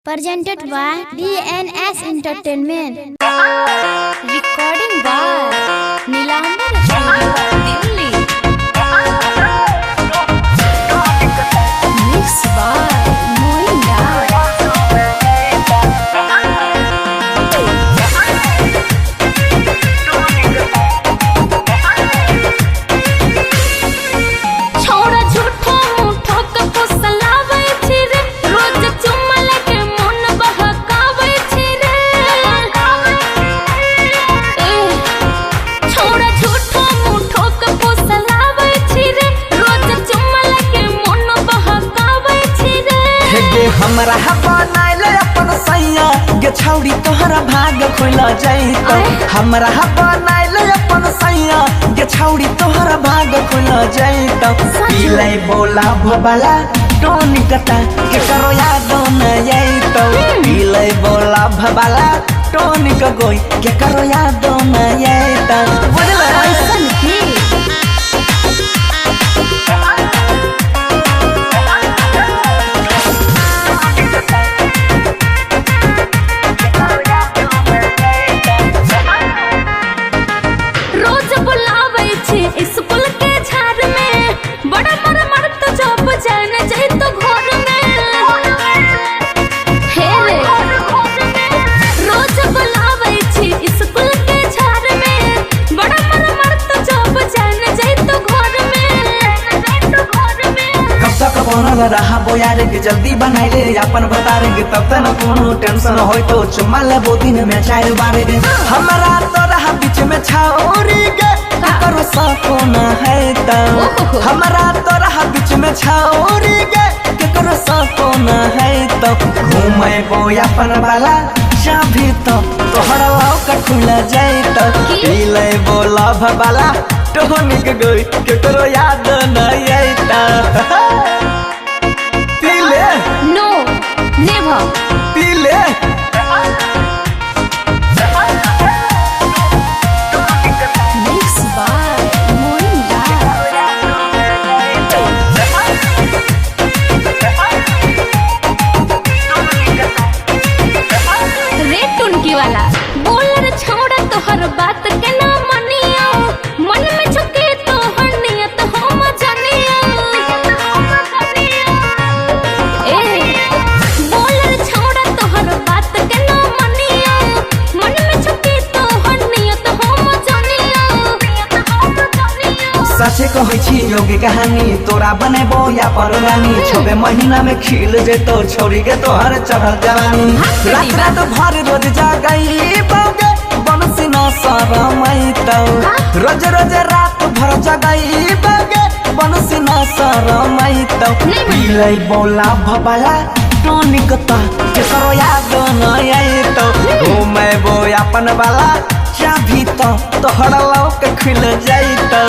Presented by DNS Entertainment. Recording by Nilambar Studio, Delhi. Mixed by Moinda. हमरा बनाइले अपन सैया गे छौरी तोहरा भाग खुल जैतो। हमरा बनाइले अपन सैया गे छौरी तोहरा भाग खुल जैतो। पीले बोला भबाला टोनी कटा के करो याद न आइतो। पीले बोला भबाला टोनी का गोई के करो याद न आइतो। बुझला ऐसन की रहा बोयार के जल्दी बनाइले अपन बता रे तब तक कोनो टेंशन होय तो चुम्मा लेबो दिन में 4 बार रे। हमरा तो रहा बीच में छौरी गे करो सको न है तो। हमरा तो रहा बीच में छौरी गे करो सको न है तो। घूमे बोया अपन वाला चाभी तो तोहरा लौका खुल जाए तो। पीले बोला भबाला टोनी के गोई के करो याद न आइता। No, never. Pile. Mixed by Moinda. Red टुनकी वाला बोल रे छोड़ा तोहर बात के ना मनिया। मन में झुके तोहर नियत हम जानिया। सचे कहै छी योगी कहानी तोरा बनेबो या पररानी। 6 महीना में खिल जेतो छोरी के तोहर चढ़ल जवानी। रात रात भर रोज जागई बौगे बनसी न शरमैतो। रोज रोज रात भर जगई बौगे बनसी न शरमैतो। पीले बोला भबाला टोनी कता के करो याद न आइतो। घूमे बो अपन वाला चाभी तो तोहरा लौक खुल जाइतो।